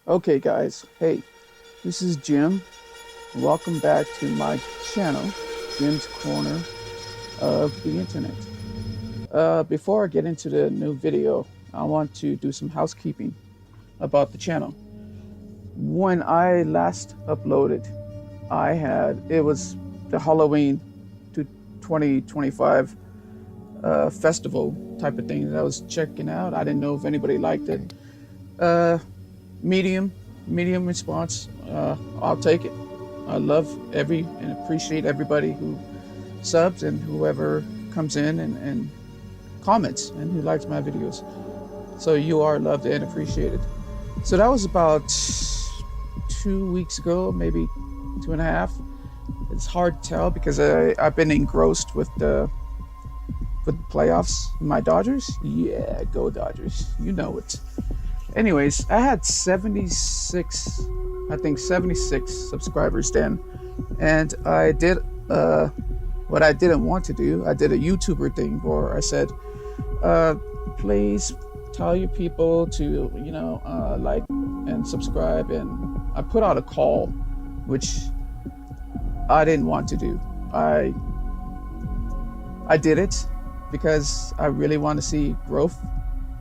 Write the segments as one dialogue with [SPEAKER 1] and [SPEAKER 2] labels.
[SPEAKER 1] Okay guys, hey, this is Jim. Welcome back to my channel, Jim's Corner of the Internet. Before I get into the new video, I want to do some housekeeping about the channel. When I last uploaded, it was the Halloween to 2025 festival type of thing that I was checking out. I didn't know if anybody liked it. Medium response. I'll take it. I love and appreciate everybody who subs and whoever comes in and comments and who likes my videos. So you are loved and appreciated. So that was about 2 weeks ago, maybe 2.5. It's hard to tell because I've been engrossed with the playoffs. My Dodgers, yeah, go Dodgers. You know it. Anyways, I had 76 subscribers then, and I did what I didn't want to do. I did a YouTuber thing where I said, please tell your people to, like and subscribe, and I put out a call, which I didn't want to do. I did it because I really want to see growth,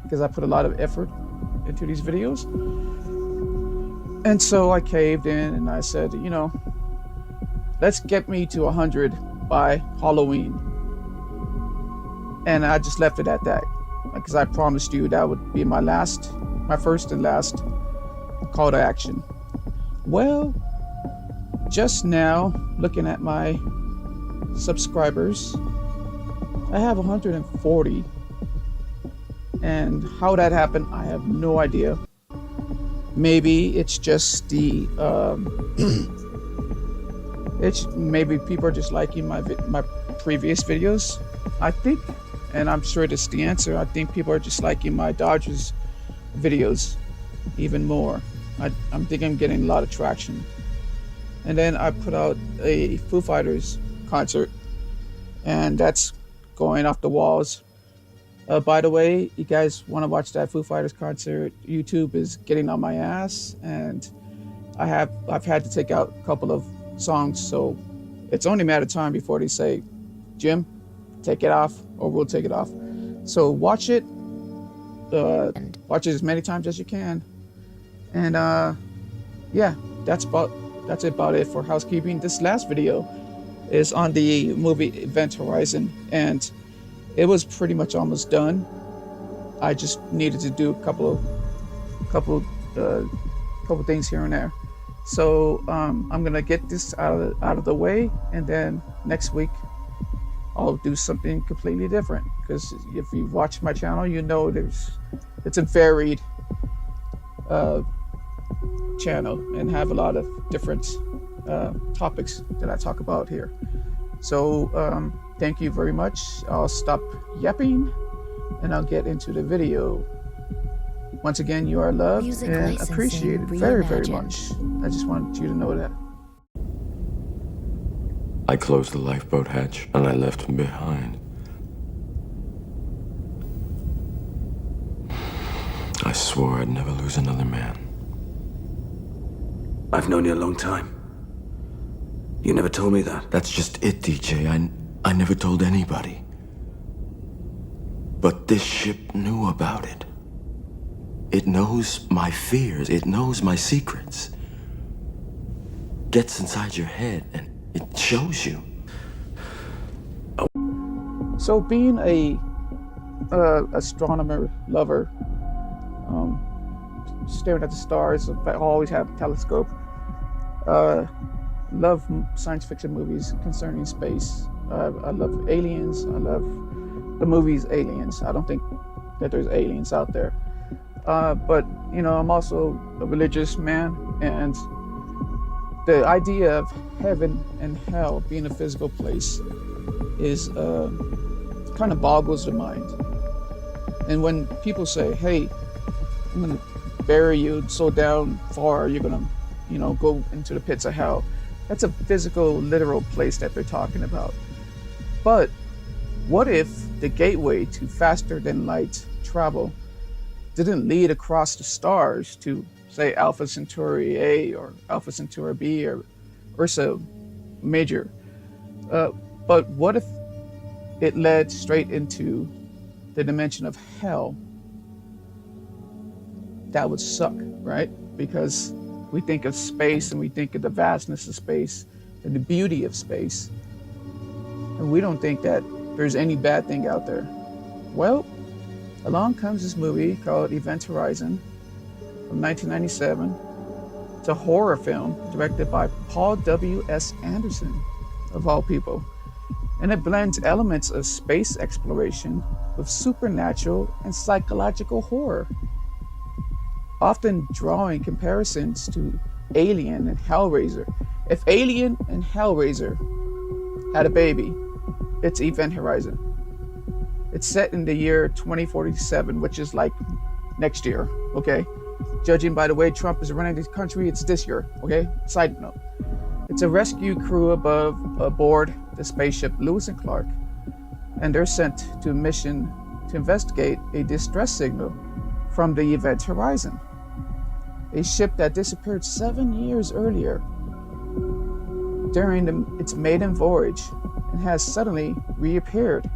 [SPEAKER 1] because I put a lot of effort into these videos. And so I caved in and I said, let's get me to 100 by Halloween. And I just left it at that, because I promised you that would be my first and last call to action. Well, just now, looking at my subscribers, I have 140. And how that happened, I have no idea. Maybe it's just maybe people are just liking my previous videos. I think, and I'm sure this is the answer, I think people are just liking my Dodgers videos even more. I think I'm getting a lot of traction. And then I put out a Foo Fighters concert, and that's going off the walls. By the way, you guys want to watch that Foo Fighters concert, YouTube is getting on my ass, and I've had to take out a couple of songs, so it's only a matter of time before they say, Jim, take it off, or we'll take it off. So watch it as many times as you can. And yeah, that's about it for housekeeping. This last video is on the movie Event Horizon, and it was pretty much almost done. I just needed to do a couple things here and there. So I'm gonna get this out of the way, and then next week I'll do something completely different. Because if you watch my channel, you know it's a varied channel and have a lot of different topics that I talk about here. So thank you very much. I'll stop yapping and I'll get into the video. Once again, you are loved and appreciated very, very much. I just wanted you to know that.
[SPEAKER 2] I closed the lifeboat hatch and I left him behind. I swore I'd never lose another man.
[SPEAKER 3] I've known you a long time. You never told me that.
[SPEAKER 2] That's just it, DJ. I never told anybody. But this ship knew about it. It knows my fears. It knows my secrets. Gets inside your head and it shows you.
[SPEAKER 1] So being a astronomer lover, staring at the stars, I always have a telescope. Love science fiction movies concerning space. I love aliens. I love the movies Aliens. I don't think that there's aliens out there. But, I'm also a religious man, and the idea of heaven and hell being a physical place is kind of boggles the mind. And when people say, hey, I'm going to bury you so down far, you're going to, go into the pits of hell. That's a physical, literal place that they're talking about. But what if the gateway to faster than light travel didn't lead across the stars to, say, Alpha Centauri A or Alpha Centauri B or Ursa Major. But what if it led straight into the dimension of hell? That would suck, right? Because we think of space and we think of the vastness of space and the beauty of space. And we don't think that there's any bad thing out there. Well, along comes this movie called Event Horizon from 1997. It's a horror film directed by Paul W.S. Anderson, of all people. And it blends elements of space exploration with supernatural and psychological horror, often drawing comparisons to Alien and Hellraiser. If Alien and Hellraiser had a baby, it's Event Horizon. It's set in the year 2047, which is like next year, okay? Judging by the way Trump is running this country, it's this year, okay? Side note. It's a rescue crew aboard the spaceship Lewis and Clark, and they're sent to a mission to investigate a distress signal from the Event Horizon, a ship that disappeared 7 years earlier during its maiden voyage and has suddenly reappeared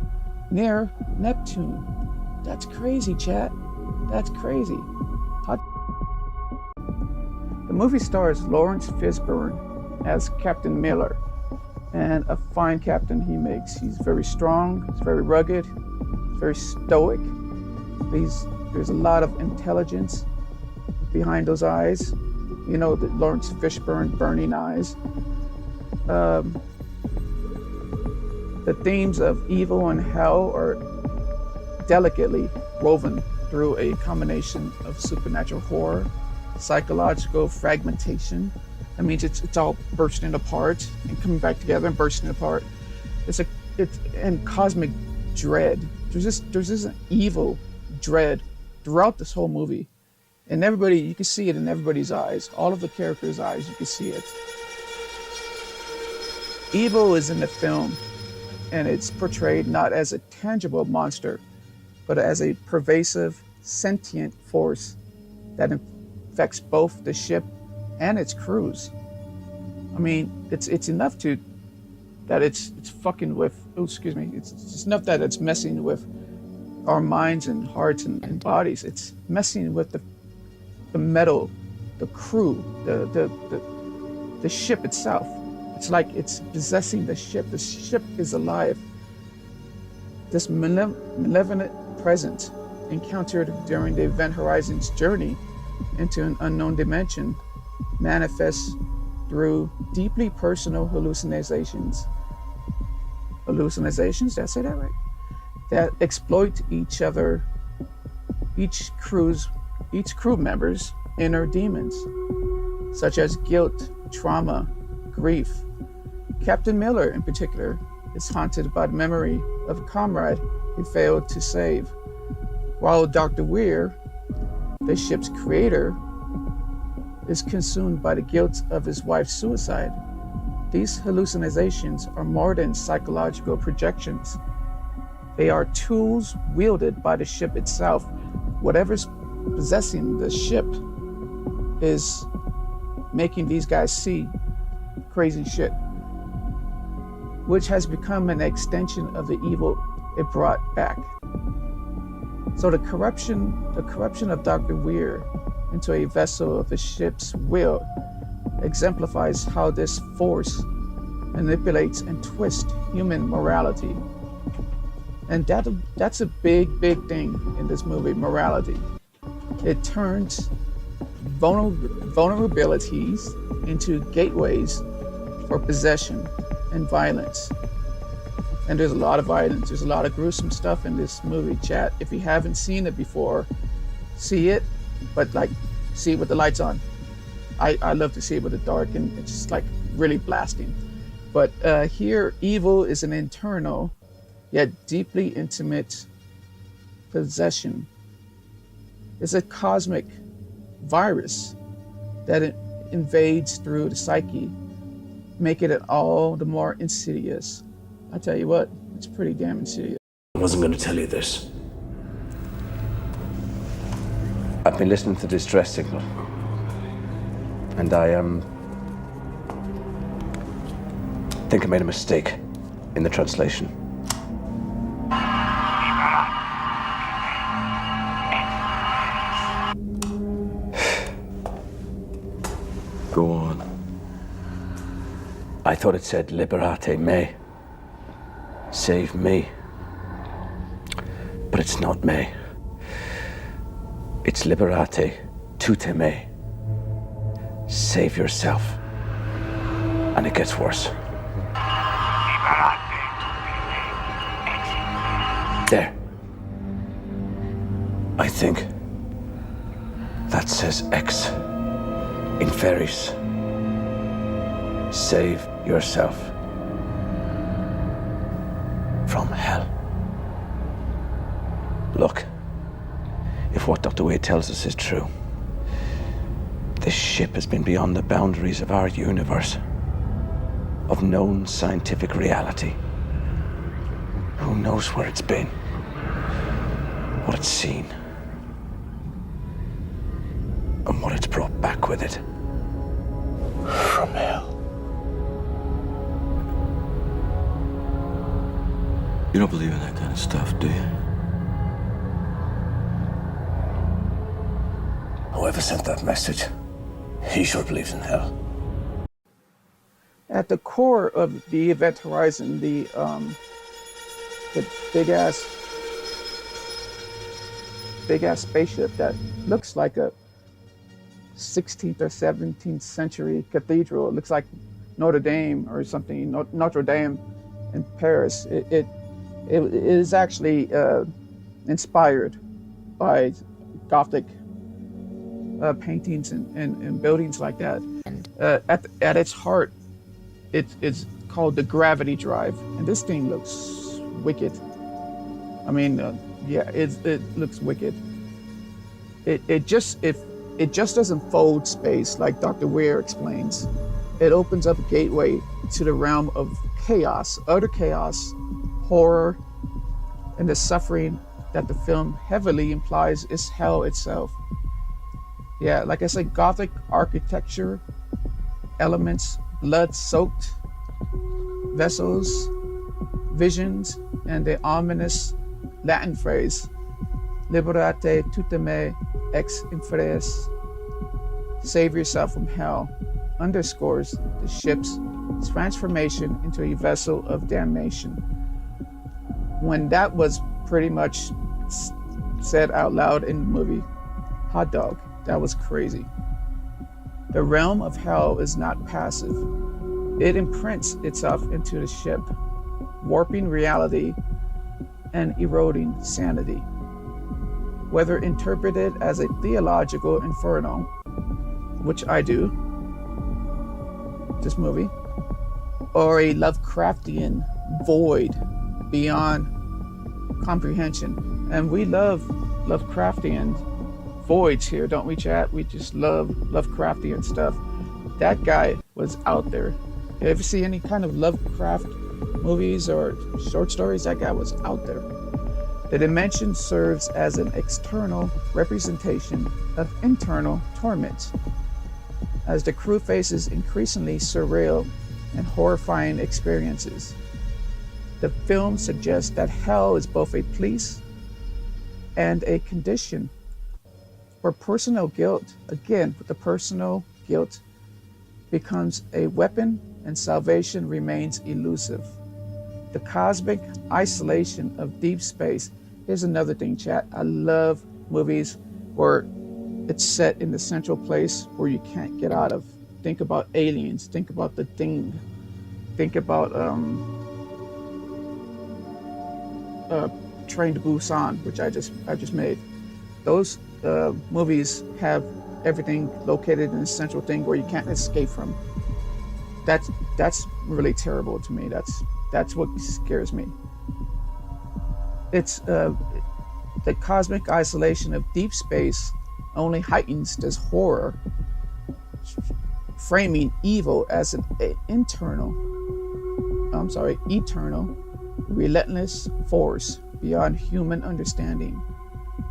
[SPEAKER 1] near Neptune. That's crazy, chat. That's crazy. The movie stars Lawrence Fishburne as Captain Miller, and a fine captain he makes. He's very strong, he's very rugged, he's very stoic. There's a lot of intelligence behind those eyes. You know, the Lawrence Fishburne burning eyes. The themes of evil and hell are delicately woven through a combination of supernatural horror, psychological fragmentation. That means it's all bursting apart and coming back together and bursting apart. And cosmic dread. There's this evil dread throughout this whole movie, and everybody, you can see it in everybody's eyes. All of the characters' eyes, you can see it. Evil is in the film, and it's portrayed not as a tangible monster, but as a pervasive, sentient force that infects both the ship and its crews. I mean, it's enough that it's fucking with. Oh, excuse me. It's enough that it's messing with our minds and hearts and bodies. It's messing with the metal, the crew, the ship itself. It's like it's possessing the ship. The ship is alive. This malevolent presence encountered during the Event Horizon's journey into an unknown dimension manifests through deeply personal hallucinations. Hallucinations, did I say that right? That exploit each crew member's inner demons, such as guilt, trauma, grief. Captain Miller, in particular, is haunted by the memory of a comrade he failed to save, while Dr. Weir, the ship's creator, is consumed by the guilt of his wife's suicide. These hallucinations are more than psychological projections. They are tools wielded by the ship itself. Whatever's possessing the ship is making these guys see crazy shit, which has become an extension of the evil it brought back. So the corruption of Dr. Weir into a vessel of the ship's will exemplifies how this force manipulates and twists human morality. And that's a big thing in this movie, morality. It turns vulnerabilities into gateways for possession and violence. And there's a lot of violence. There's a lot of gruesome stuff in this movie, chat. If you haven't seen it before, see it, but like, see it with the lights on. I love to see it with the dark, and it's just like really blasting. But here, evil is an internal, yet deeply intimate possession. It's a cosmic virus that invades through the psyche, making it all the more insidious. I tell you what, it's pretty damn insidious.
[SPEAKER 3] I wasn't going to tell you this. been listening to the distress signal. And I think I made a mistake in the translation.
[SPEAKER 2] Go on.
[SPEAKER 3] I thought it said liberate me. Save me. But it's not me. It's liberate tutte me. Save yourself. And it gets worse. There. I think that says X in fairies. Save yourself from hell. Look, if what Dr. Wade tells us is true, this ship has been beyond the boundaries of our universe, of known scientific reality. Who knows where it's been, what it's seen, and what it's brought back with it from hell.
[SPEAKER 2] You don't believe in that kind of stuff, do you?
[SPEAKER 3] Whoever sent that message, he sure believes in hell.
[SPEAKER 1] At the core of the Event Horizon, the big ass spaceship that looks like a 16th or 17th century cathedral. It looks like Notre Dame or something, Notre Dame in Paris. It is actually inspired by Gothic paintings and buildings like that. At its heart, it's called the gravity drive, and this thing looks wicked. I mean, yeah, it looks wicked. It just doesn't fold space like Dr. Weir explains. It opens up a gateway to the realm of chaos, utter chaos, horror, and the suffering that the film heavily implies is hell itself. Yeah, like I said, Gothic architecture, elements, blood-soaked vessels, visions, and the ominous Latin phrase, liberate tutte me ex inferius, save yourself from hell, underscores the ship's transformation into a vessel of damnation. When that was pretty much said out loud in the movie, hot dog, that was crazy. The realm of hell is not passive. It imprints itself into the ship, warping reality and eroding sanity. Whether interpreted as a theological inferno, which I do, this movie, or a Lovecraftian void beyond comprehension. And we love Lovecraftian voids here, don't we, chat? We just love Lovecraftian stuff. That guy was out there. You ever see any kind of Lovecraft movies or short stories? That guy was out there. The dimension serves as an external representation of internal torment, as the crew faces increasingly surreal and horrifying experiences. The film suggests that hell is both a place and a condition where personal guilt, again, the personal guilt becomes a weapon and salvation remains elusive. The cosmic isolation of deep space. Here's another thing, chat. I love movies where it's set in the central place where you can't get out of. Think about Aliens. Think about The Thing. Think about Train to Busan, which I just made. Those movies have everything located in a central thing where you can't escape from. That's really terrible to me. That's what scares me. It's the cosmic isolation of deep space only heightens this horror, framing evil as an eternal, relentless force beyond human understanding,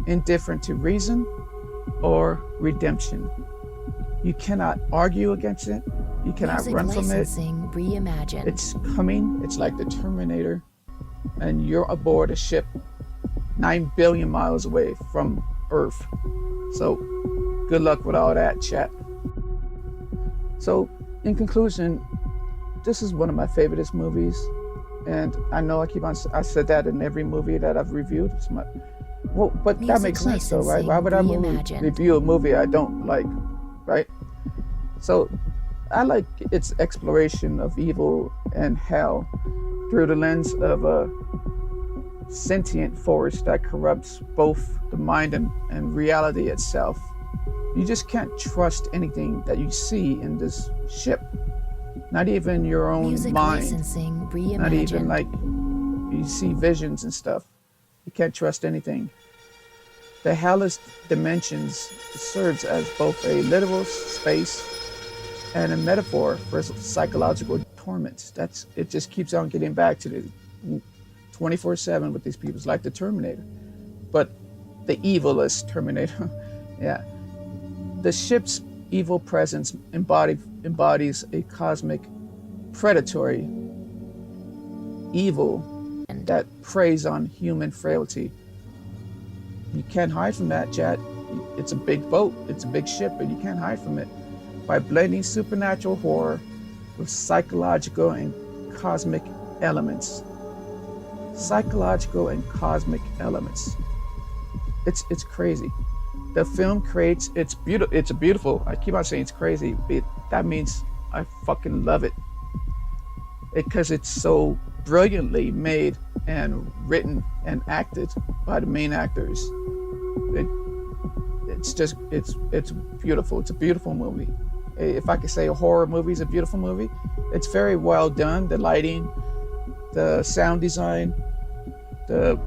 [SPEAKER 1] indifferent to reason or redemption. You cannot argue against it. You cannot
[SPEAKER 4] Music
[SPEAKER 1] run from it.
[SPEAKER 4] licensing reimagined.
[SPEAKER 1] It's coming. It's like the Terminator, and you're aboard a ship 9 billion miles away from Earth. So good luck with all that, chat. So in conclusion, this is one of my favoriteest movies. And I know I said that in every movie that I've reviewed. But
[SPEAKER 4] Music
[SPEAKER 1] that makes sense though, right? Why would I
[SPEAKER 4] reimagined.
[SPEAKER 1] review a movie I don't like, right? So I like its exploration of evil and hell through the lens of a sentient force that corrupts both the mind and reality itself. You just can't trust anything that you see in this ship. Not even your own
[SPEAKER 4] Music
[SPEAKER 1] mind.
[SPEAKER 4] licensing reimagined.
[SPEAKER 1] Not even like you see visions and stuff. You can't trust anything. The hellish dimensions serves as both a literal space and a metaphor for psychological torment. It just keeps on getting back to the 24/7 with these people. It's like the Terminator, but the evilest Terminator. Yeah. The ship's evil presence embodies a cosmic predatory evil that preys on human frailty. You can't hide from that, chat. It's a big boat, it's a big ship, and you can't hide from it. By blending supernatural horror with psychological and cosmic elements. Psychological and cosmic elements. It's crazy. The film creates, it's beautiful. I keep on saying it's crazy. That means I fucking love it. Because it's so brilliantly made and written and acted by the main actors. It's beautiful. It's a beautiful movie. If I could say a horror movie is a beautiful movie, it's very well done. The lighting, the sound design, the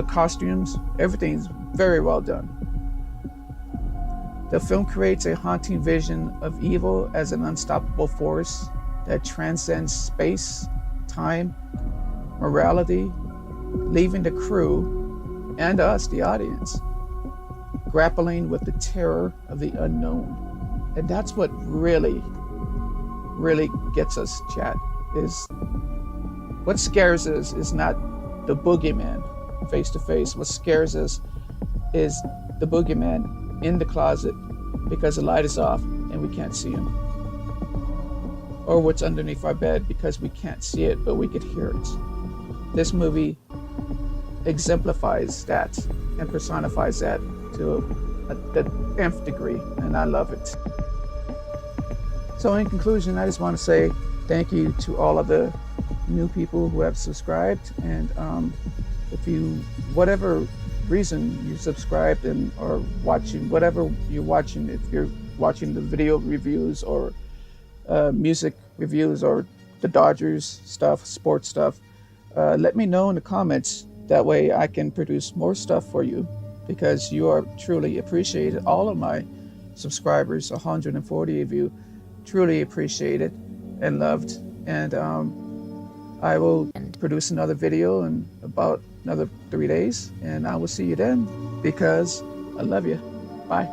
[SPEAKER 1] costumes, everything's very well done. The film creates a haunting vision of evil as an unstoppable force that transcends space, time, morality, leaving the crew and us, the audience, grappling with the terror of the unknown. And that's what really, really gets us, chat, is what scares us is not the boogeyman face to face. What scares us is the boogeyman in the closet because the light is off and we can't see him. Or what's underneath our bed because we can't see it, but we could hear it. This movie exemplifies that and personifies that to the nth degree, and I love it. So in conclusion, I just want to say thank you to all of the new people who have subscribed, and if you, whatever reason you subscribed and are watching, whatever you're watching, if you're watching the video reviews or music reviews or the Dodgers stuff, sports stuff, let me know in the comments. That way I can produce more stuff for you, because you are truly appreciated. All of my subscribers, 140 of you, truly appreciated and loved. And I will produce another video in about another 3 days, and I will see you then, because I love you. Bye.